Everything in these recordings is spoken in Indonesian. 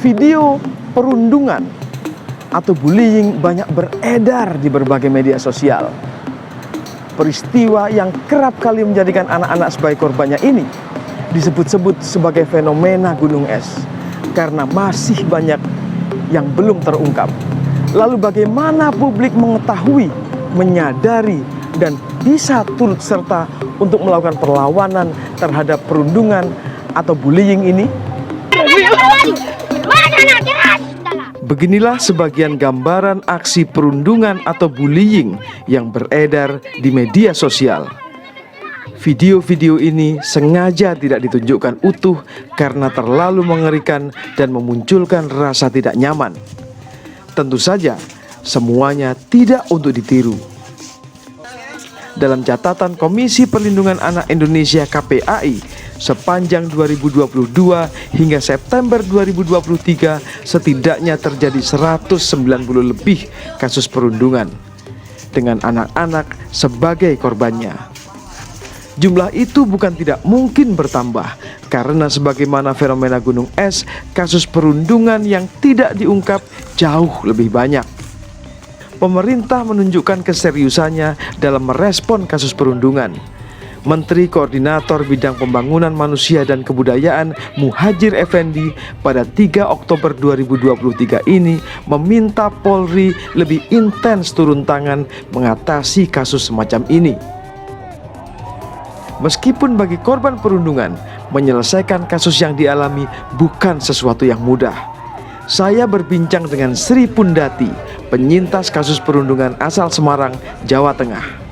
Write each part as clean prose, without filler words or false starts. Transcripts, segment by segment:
Video perundungan atau bullying banyak beredar di berbagai media sosial. Peristiwa yang kerap kali menjadikan anak-anak sebagai korbannya ini disebut-sebut sebagai fenomena gunung es karena masih banyak yang belum terungkap. Lalu bagaimana publik mengetahui, menyadari, dan bisa turut serta untuk melakukan perlawanan terhadap perundungan atau bullying ini? Beginilah sebagian gambaran aksi perundungan atau bullying yang beredar di media sosial. Video-video ini sengaja tidak ditunjukkan utuh karena terlalu mengerikan dan memunculkan rasa tidak nyaman. Tentu saja, semuanya tidak untuk ditiru. Dalam catatan Komisi Perlindungan Anak Indonesia (KPAI), sepanjang 2022 hingga September 2023 setidaknya terjadi 190 lebih kasus perundungan dengan anak-anak sebagai korbannya. Jumlah itu bukan tidak mungkin bertambah karena sebagaimana fenomena gunung es, kasus perundungan yang tidak diungkap jauh lebih banyak. Pemerintah menunjukkan keseriusannya dalam merespon kasus perundungan. Menteri Koordinator Bidang Pembangunan Manusia dan Kebudayaan Muhadjir Effendi pada 3 Oktober 2023 ini meminta Polri lebih intens turun tangan mengatasi kasus semacam ini. Meskipun bagi korban perundungan, menyelesaikan kasus yang dialami bukan sesuatu yang mudah. Saya berbincang dengan Sri Pundati, penyintas kasus perundungan asal Semarang, Jawa Tengah.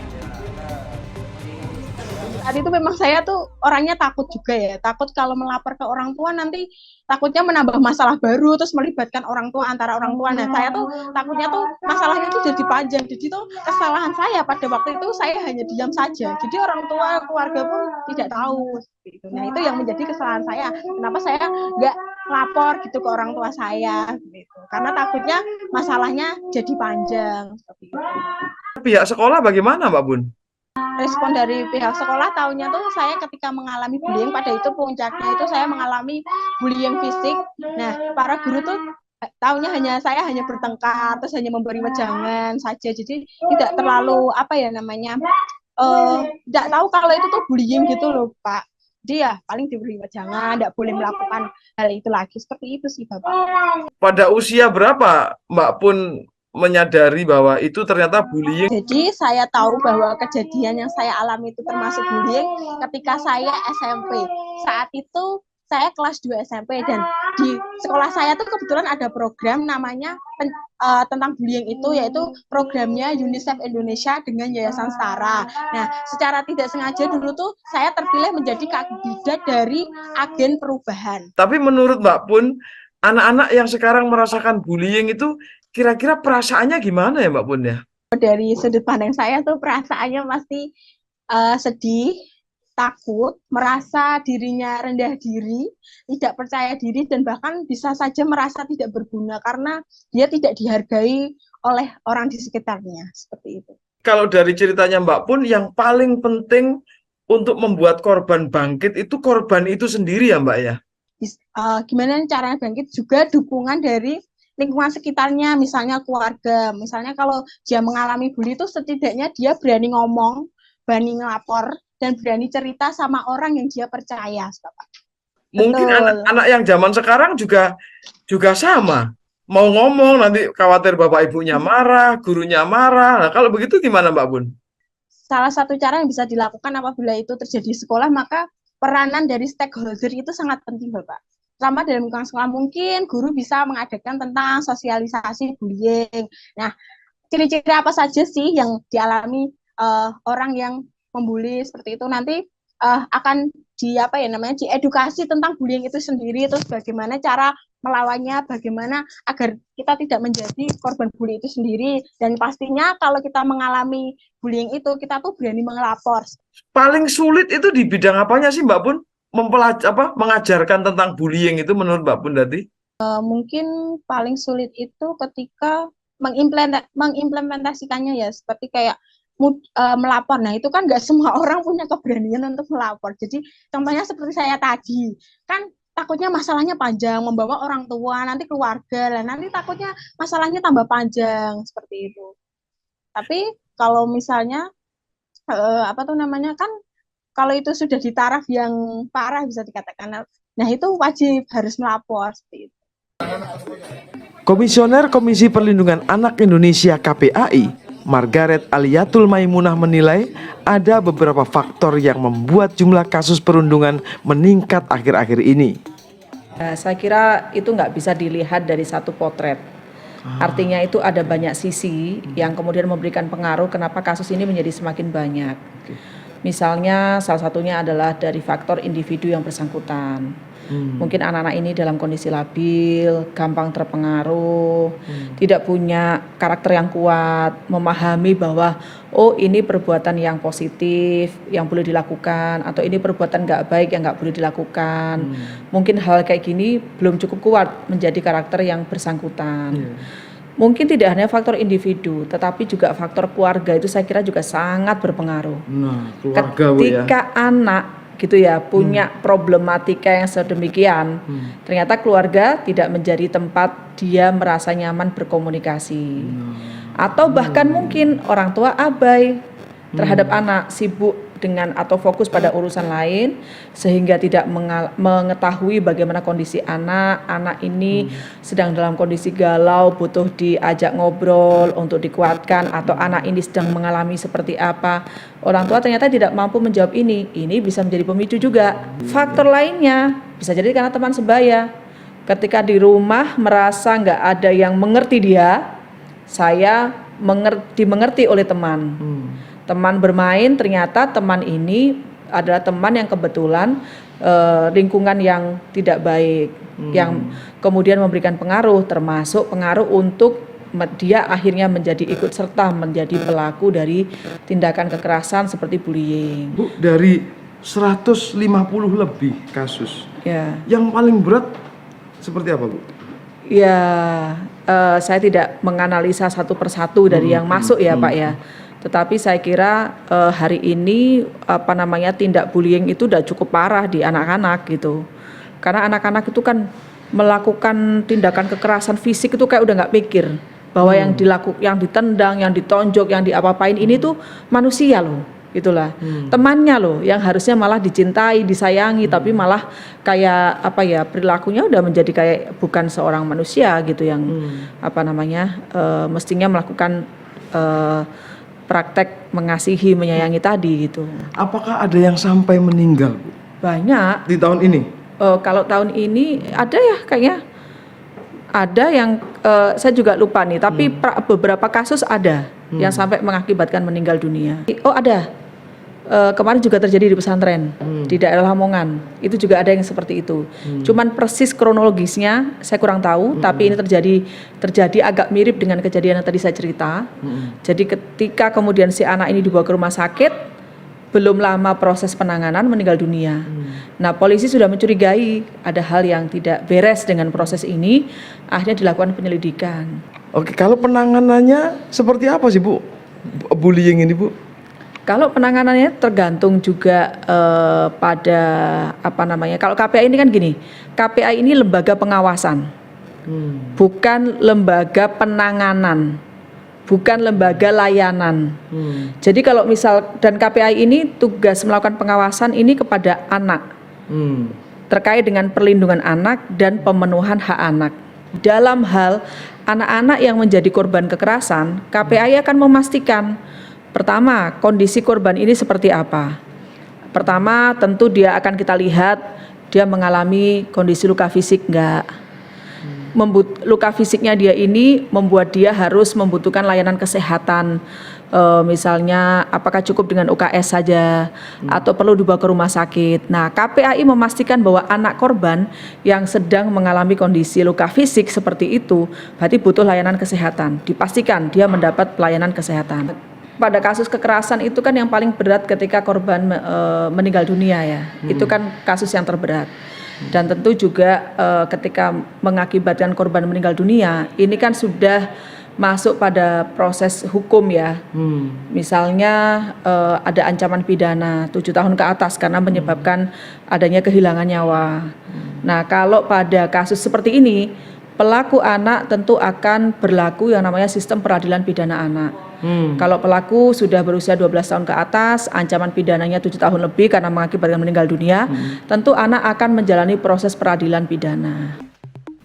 Saat itu memang saya tuh orangnya takut juga ya, takut kalau melapor ke orang tua nanti takutnya menambah masalah baru terus melibatkan orang tua antara orang tua. Nah saya tuh takutnya tuh masalahnya tuh jadi panjang. Jadi tuh kesalahan saya pada waktu itu saya hanya diam saja. Jadi orang tua keluarga pun tidak tahu. Gitu. Nah itu yang menjadi kesalahan saya. Kenapa saya nggak lapor gitu ke orang tua saya? Gitu. Karena takutnya masalahnya jadi panjang. Seperti itu. Pihak sekolah bagaimana, Mbak Bun? Respon dari pihak sekolah tahunya tuh saya ketika mengalami bullying, pada itu puncaknya itu saya mengalami bullying fisik. Nah para guru tuh tahunya saya hanya bertengkar terus hanya memberi wejangan saja, jadi tidak terlalu tidak tahu kalau itu tuh bullying gitu loh Pak. Dia paling diberi wejangan, tidak boleh melakukan hal itu lagi, seperti itu sih Bapak. Pada usia berapa Mbak Pun menyadari bahwa itu ternyata bullying? Jadi saya tahu bahwa kejadian yang saya alami itu termasuk bullying ketika saya SMP. Saat itu saya kelas 2 SMP dan di sekolah saya tuh kebetulan ada program namanya tentang bullying itu, yaitu programnya UNICEF Indonesia dengan Yayasan Setara. Nah, secara tidak sengaja dulu tuh saya terpilih menjadi kandidat dari agen perubahan. Tapi menurut Mbak Pun, anak-anak yang sekarang merasakan bullying itu kira-kira perasaannya gimana ya Mbak Pun ya? Dari sudut pandang saya tuh perasaannya pasti sedih, takut, merasa dirinya rendah diri, tidak percaya diri, dan bahkan bisa saja merasa tidak berguna karena dia tidak dihargai oleh orang di sekitarnya, seperti itu. Kalau dari ceritanya Mbak Pun, yang paling penting untuk membuat korban bangkit itu korban itu sendiri ya Mbak ya? Gimana caranya bangkit? Juga dukungan dari lingkungan sekitarnya, misalnya keluarga. Misalnya kalau dia mengalami bully itu setidaknya dia berani ngomong, berani ngelapor, dan berani cerita sama orang yang dia percaya, Bapak. Mungkin anak-anak yang zaman sekarang juga sama. Mau ngomong nanti khawatir bapak ibunya marah, gurunya marah. Nah, kalau begitu gimana Mbak Bun? Salah satu cara yang bisa dilakukan apabila itu terjadi di sekolah, maka peranan dari stakeholder itu sangat penting, Bapak. Selama dalam lingkungan sekolah mungkin guru bisa mengadakan tentang sosialisasi bullying. Nah, ciri-ciri apa saja sih yang dialami orang yang membuli seperti itu, nanti akan diedukasi tentang bullying itu sendiri, terus bagaimana cara melawannya, bagaimana agar kita tidak menjadi korban bully itu sendiri, dan pastinya kalau kita mengalami bullying itu kita tuh berani melapor. Paling sulit itu di bidang apanya sih Mbak Pun? Mengajarkan tentang bullying itu menurut Mbak Pun tadi? Mungkin paling sulit itu ketika mengimplementasikannya ya, seperti kayak melapor. Nah itu kan nggak semua orang punya keberanian untuk melapor. Jadi contohnya seperti saya tadi, kan takutnya masalahnya panjang, membawa orang tua, nanti keluarga, lah nanti takutnya masalahnya tambah panjang seperti itu. Tapi kalau misalnya apa tuh namanya kan kalau itu sudah di taraf yang parah bisa dikatakan, nah itu wajib harus melapor seperti itu. Komisioner Komisi Perlindungan Anak Indonesia KPAI, Margaret Aliatul Maimunah menilai ada beberapa faktor yang membuat jumlah kasus perundungan meningkat akhir-akhir ini. Saya kira itu nggak bisa dilihat dari satu potret. Artinya itu ada banyak sisi yang kemudian memberikan pengaruh kenapa kasus ini menjadi semakin banyak. Misalnya salah satunya adalah dari faktor individu yang bersangkutan. Mungkin anak-anak ini dalam kondisi labil, gampang terpengaruh, tidak punya karakter yang kuat, memahami bahwa oh ini perbuatan yang positif yang boleh dilakukan, atau ini perbuatan nggak baik yang nggak boleh dilakukan. Mungkin hal kayak gini belum cukup kuat menjadi karakter yang bersangkutan. Mungkin tidak hanya faktor individu, tetapi juga faktor keluarga itu saya kira juga sangat berpengaruh. Nah, keluarga, ketika anak gitu ya punya problematika yang sedemikian, ternyata keluarga tidak menjadi tempat dia merasa nyaman berkomunikasi, atau bahkan mungkin orang tua abai terhadap anak, sibuk dengan atau fokus pada urusan lain sehingga tidak mengetahui bagaimana kondisi anak ini sedang dalam kondisi galau, butuh diajak ngobrol untuk dikuatkan, atau anak ini sedang mengalami seperti apa. Orang tua ternyata tidak mampu menjawab ini bisa menjadi pemicu juga. Faktor lainnya bisa jadi karena teman sebaya. Ketika di rumah merasa nggak ada yang mengerti dia, dimengerti oleh teman. Teman bermain, ternyata teman ini adalah teman yang kebetulan lingkungan yang tidak baik, yang kemudian memberikan pengaruh, termasuk pengaruh untuk dia akhirnya menjadi ikut serta menjadi pelaku dari tindakan kekerasan seperti bullying. Bu, dari 150 lebih kasus, Ya. yang paling berat seperti apa, Bu? Ya, saya tidak menganalisa satu persatu dari yang masuk ya Pak ya. Tetapi saya kira hari ini tindak bullying itu udah cukup parah di anak-anak gitu. Karena anak-anak itu kan melakukan tindakan kekerasan fisik itu kayak udah nggak pikir bahwa yang ditendang, yang ditonjok, yang diapa-apain ini tuh manusia loh, gitulah. Temannya loh yang harusnya malah dicintai, disayangi, tapi malah kayak perilakunya udah menjadi kayak bukan seorang manusia gitu yang mestinya melakukan praktek mengasihi, menyayangi tadi gitu. Apakah ada yang sampai meninggal, Bu? Banyak. Di tahun ini? Kalau tahun ini ada ya kayaknya. Ada yang saya juga lupa nih, tapi beberapa kasus ada yang sampai mengakibatkan meninggal dunia. Oh ada. Kemarin juga terjadi di pesantren di daerah Lamongan. Itu juga ada yang seperti itu. Cuman persis kronologisnya saya kurang tahu, tapi ini terjadi agak mirip dengan kejadian yang tadi saya cerita. Jadi ketika kemudian si anak ini dibawa ke rumah sakit, belum lama proses penanganan meninggal dunia. Nah, polisi sudah mencurigai ada hal yang tidak beres dengan proses ini, akhirnya dilakukan penyelidikan. Oke, kalau penanganannya seperti apa sih, Bu? Bullying ini, Bu? Kalau penanganannya tergantung juga pada kalau KPAI ini kan gini, KPAI ini lembaga pengawasan, bukan lembaga penanganan, bukan lembaga layanan. Jadi kalau dan KPAI ini tugas melakukan pengawasan ini kepada anak, terkait dengan perlindungan anak dan pemenuhan hak anak. Dalam hal anak-anak yang menjadi korban kekerasan, KPAI akan memastikan pertama, kondisi korban ini seperti apa. Pertama, tentu dia akan kita lihat dia mengalami kondisi luka fisik enggak. Luka fisiknya dia ini membuat dia harus membutuhkan layanan kesehatan. Misalnya apakah cukup dengan UKS saja atau perlu dibawa ke rumah sakit. Nah, KPAI memastikan bahwa anak korban yang sedang mengalami kondisi luka fisik seperti itu berarti butuh layanan kesehatan. Dipastikan dia mendapat pelayanan kesehatan. Pada kasus kekerasan itu kan yang paling berat ketika korban meninggal dunia ya. Itu kan kasus yang terberat. Dan tentu juga ketika mengakibatkan korban meninggal dunia, ini kan sudah masuk pada proses hukum ya. Misalnya ada ancaman pidana 7 tahun ke atas karena menyebabkan adanya kehilangan nyawa. Nah, kalau pada kasus seperti ini, pelaku anak tentu akan berlaku yang namanya sistem peradilan pidana anak. Kalau pelaku sudah berusia 12 tahun ke atas, ancaman pidananya 7 tahun lebih karena mengakibatkan meninggal dunia, tentu anak akan menjalani proses peradilan pidana.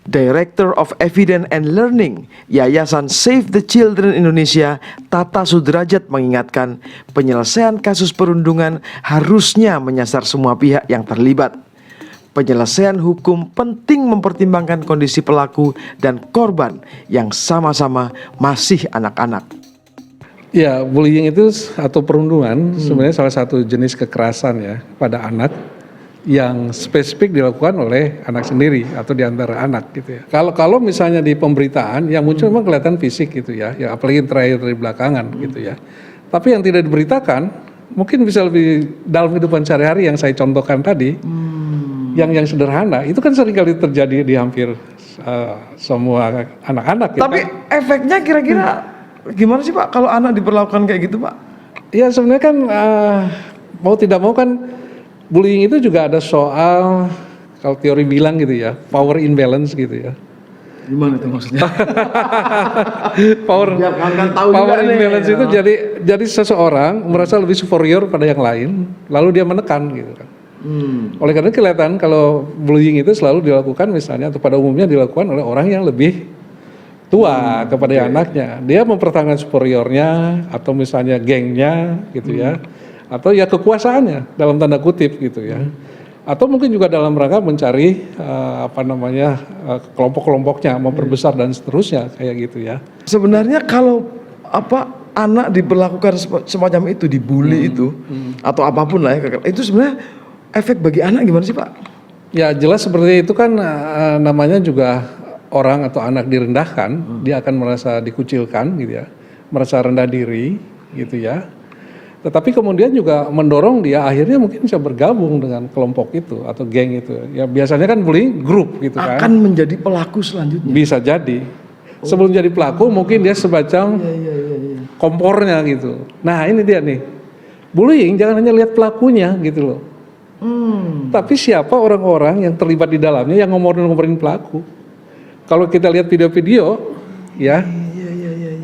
Director of Evidence and Learning Yayasan Save the Children Indonesia, Tata Sudrajat mengingatkan penyelesaian kasus perundungan harusnya menyasar semua pihak yang terlibat. Penyelesaian hukum penting mempertimbangkan kondisi pelaku dan korban yang sama-sama masih anak-anak. Ya, bullying itu atau perundungan sebenarnya salah satu jenis kekerasan ya pada anak yang spesifik dilakukan oleh anak sendiri atau di antara anak gitu ya. Kalau misalnya di pemberitaan yang muncul memang kelihatan fisik gitu ya, ya apalagi terakhir dari belakangan gitu ya. Tapi yang tidak diberitakan mungkin bisa lebih dalam kehidupan sehari-hari yang saya contohkan tadi, yang sederhana itu kan seringkali terjadi di hampir semua anak-anak. Tapi efeknya kira-kira gimana sih Pak kalau anak diperlakukan kayak gitu Pak? Ya sebenarnya kan mau tidak mau kan bullying itu juga ada soal, kalau teori bilang gitu ya, power imbalance gitu ya. Gimana itu maksudnya? power imbalance itu jadi seseorang merasa lebih superior pada yang lain, lalu dia menekan gitu kan. Oleh karena kelihatan kalau bullying itu selalu dilakukan misalnya atau pada umumnya dilakukan oleh orang yang lebih tua kepada anaknya. Dia mempertahankan superiornya atau misalnya gengnya gitu ya. Atau ya kekuasaannya dalam tanda kutip gitu ya, atau mungkin juga dalam rangka mencari kelompok-kelompoknya, memperbesar dan seterusnya kayak gitu ya. Sebenarnya kalau anak diperlakukan semacam itu, dibully itu atau apapun lah ya, itu sebenarnya efek bagi anak gimana sih Pak? Ya jelas seperti itu kan namanya juga orang atau anak direndahkan, dia akan merasa dikucilkan gitu ya, merasa rendah diri gitu ya. Tetapi kemudian juga mendorong dia akhirnya mungkin bisa bergabung dengan kelompok itu atau geng itu. Ya biasanya kan bullying grup gitu kan. Akan menjadi pelaku selanjutnya. Bisa jadi. Sebelum jadi pelaku mungkin dia semacam kompornya gitu. Nah ini dia nih. Bullying jangan hanya lihat pelakunya gitu loh. Tapi siapa orang-orang yang terlibat di dalamnya yang ngomporin pelaku. Kalau kita lihat video-video ya.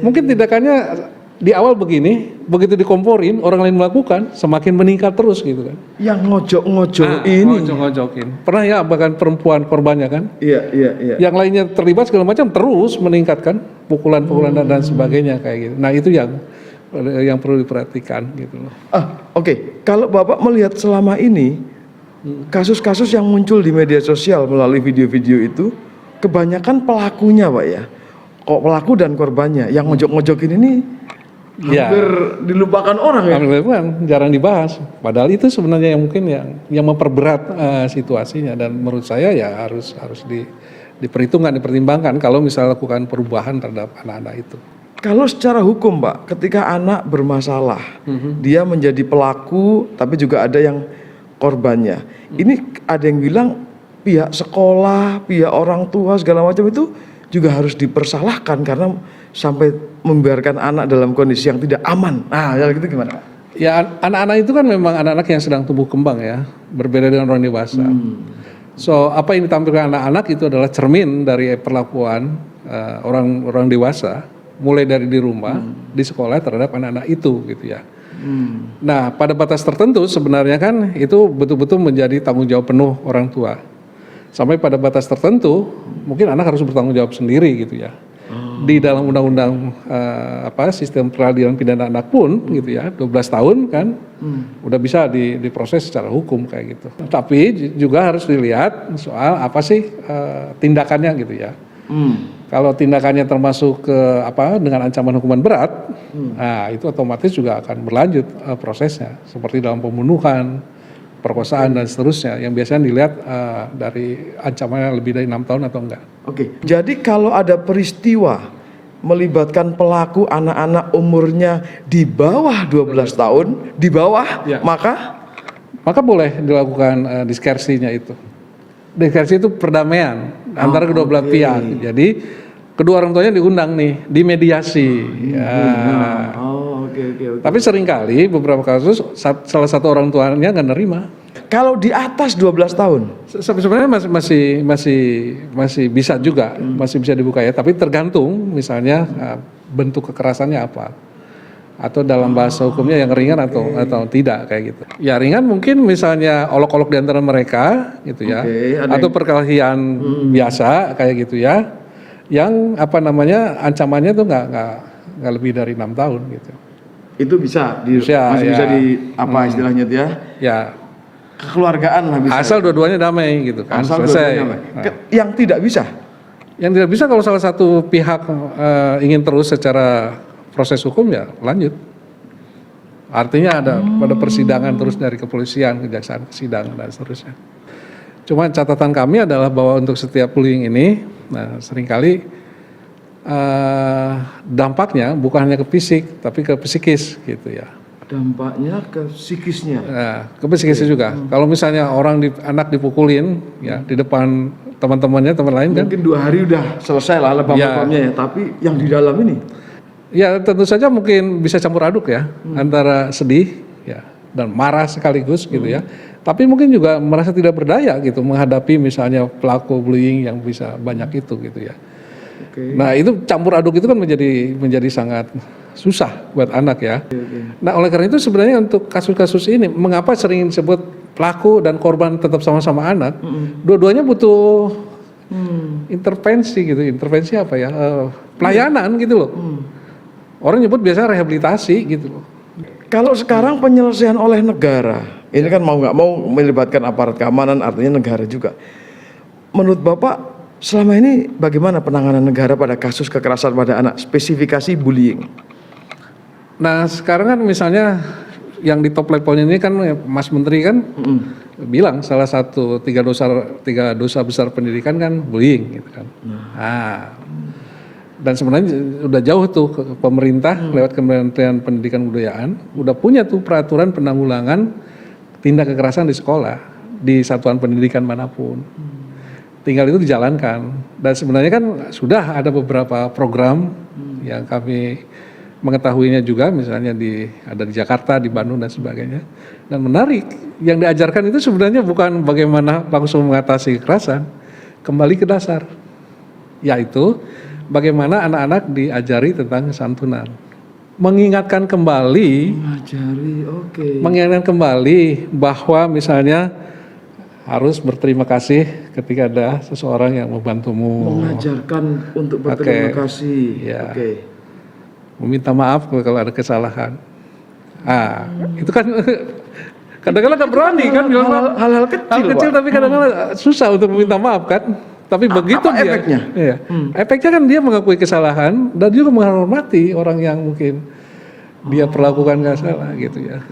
Mungkin tindakannya di awal begini, begitu dikomporin orang lain melakukan semakin meningkat terus gitu kan. Yang ngojok-ngojok ini. Ngojok-ngojokin. Pernah ya bahkan perempuan korbannya kan? Iya. Yang lainnya terlibat segala macam terus meningkatkan pukulan-pukulan dan sebagainya kayak gitu. Nah itu yang perlu diperhatikan gitu loh. Oke. Kalau Bapak melihat selama ini kasus-kasus yang muncul di media sosial melalui video-video itu kebanyakan pelakunya Pak ya. Kok pelaku dan korbannya yang ngojok-ngojokin ini hampir dilupakan orang ya. Jarang dibahas. Padahal itu sebenarnya yang mungkin yang memperberat situasinya dan menurut saya ya harus dipertimbangkan kalau misalnya lakukan perubahan terhadap anak-anak itu. Kalau secara hukum Pak, ketika anak bermasalah, dia menjadi pelaku tapi juga ada yang korbannya. Ini ada yang bilang pihak sekolah, pihak orang tua segala macam itu juga harus dipersalahkan karena sampai membiarkan anak dalam kondisi yang tidak aman. Nah, ya gitu gimana? Ya anak-anak itu kan memang anak-anak yang sedang tumbuh kembang ya, berbeda dengan orang dewasa. So apa yang ditampilkan anak-anak itu adalah cermin dari perlakuan orang dewasa, mulai dari di rumah, di sekolah terhadap anak-anak itu gitu ya. Nah pada batas tertentu sebenarnya kan itu betul-betul menjadi tanggung jawab penuh orang tua. Sampai pada batas tertentu mungkin anak harus bertanggung jawab sendiri gitu ya. Di dalam undang-undang sistem peradilan pidana anak pun gitu ya 12 tahun kan udah bisa diproses secara hukum kayak gitu. Tapi juga harus dilihat soal apa sih tindakannya gitu ya. Kalau tindakannya termasuk dengan ancaman hukuman berat, nah itu otomatis juga akan berlanjut prosesnya seperti dalam pembunuhan, perkosaan dan seterusnya yang biasanya dilihat dari ancamannya lebih dari 6 tahun atau enggak. Oke. Jadi kalau ada peristiwa melibatkan pelaku anak-anak umurnya di bawah 12 tahun, di bawah, ya. maka boleh dilakukan diskersinya itu. Diskersi itu perdamaian antara kedua belah pihak. Jadi kedua orang tuanya diundang nih, dimediasi. Oke. Tapi seringkali beberapa kasus salah satu orang tuanya nggak nerima. Kalau di atas 12 tahun, Sebenarnya masih bisa juga, masih bisa dibuka ya. Tapi tergantung misalnya bentuk kekerasannya apa, atau dalam bahasa hukumnya yang ringan atau tidak kayak gitu. Ya ringan mungkin misalnya olok-olok di antara mereka gitu ya, atau perkelahian biasa kayak gitu ya. Yang apa namanya ancamannya tuh nggak lebih dari 6 tahun gitu. itu bisa, Masih bisa ya. di apa istilahnya itu ya? Ya Kekeluargaan lah bisa. asal dua-duanya damai gitu kan. Asal Selesai. dua-duanya. Yang tidak bisa. Yang tidak bisa kalau salah satu pihak ingin terus secara proses hukum ya lanjut. Artinya ada pada persidangan terus dari kepolisian, kejaksaan, kesidang dan seterusnya. Cuma catatan kami adalah bahwa untuk setiap bullying ini, nah seringkali dampaknya bukan hanya ke fisik tapi ke psikis gitu ya. Dampaknya ke psikisnya. Nah, ke psikisnya juga. Kalau misalnya anak dipukulin ya di depan teman-temannya, teman lain kan. Mungkin 2 hari udah selesai lah lebam-lebamnya ya. Tapi yang di dalam ini, Ya tentu saja mungkin bisa campur aduk ya antara sedih ya dan marah sekaligus gitu ya. Tapi mungkin juga merasa tidak berdaya gitu menghadapi misalnya pelaku bullying yang bisa banyak itu gitu ya. Nah itu campur aduk itu kan menjadi sangat susah buat anak ya. Nah oleh karena itu sebenarnya untuk kasus-kasus ini mengapa sering disebut pelaku dan korban tetap sama-sama anak? Dua-duanya butuh intervensi gitu. Intervensi apa ya? Pelayanan gitu loh. Orang nyebut biasanya rehabilitasi gitu loh. kalau sekarang penyelesaian oleh negara, ini kan mau nggak mau melibatkan aparat keamanan, artinya negara juga. Menurut Bapak, selama ini bagaimana penanganan negara pada kasus kekerasan pada anak, spesifikasi bullying? Nah sekarang kan misalnya yang di top levelnya ini kan Mas Menteri kan bilang salah satu tiga dosa besar pendidikan kan bullying gitu kan. Dan sebenarnya udah jauh tuh ke pemerintah lewat Kementerian Pendidikan Kebudayaan udah punya tuh peraturan penanggulangan tindak kekerasan di sekolah di satuan pendidikan manapun. Tinggal itu dijalankan dan sebenarnya kan sudah ada beberapa program yang kami mengetahuinya juga misalnya ada di Jakarta, di Bandung dan sebagainya. Dan menarik yang diajarkan itu sebenarnya bukan bagaimana langsung mengatasi kekerasan, kembali ke dasar, yaitu bagaimana anak-anak diajari tentang kesantunan, mengingatkan kembali bahwa misalnya harus berterima kasih ketika ada seseorang yang membantumu, Mengajarkan untuk berterima kasih. Ya. Meminta maaf kalau ada kesalahan. Itu kan kadang-kadang nggak berani kan bilang hal-hal kecil, Pak. tapi kadang-kadang susah untuk meminta maaf kan. Tapi begitu apa dia, efeknya? Iya. Efeknya kan dia mengakui kesalahan dan juga menghormati orang yang mungkin dia perlakukan nggak salah gitu ya.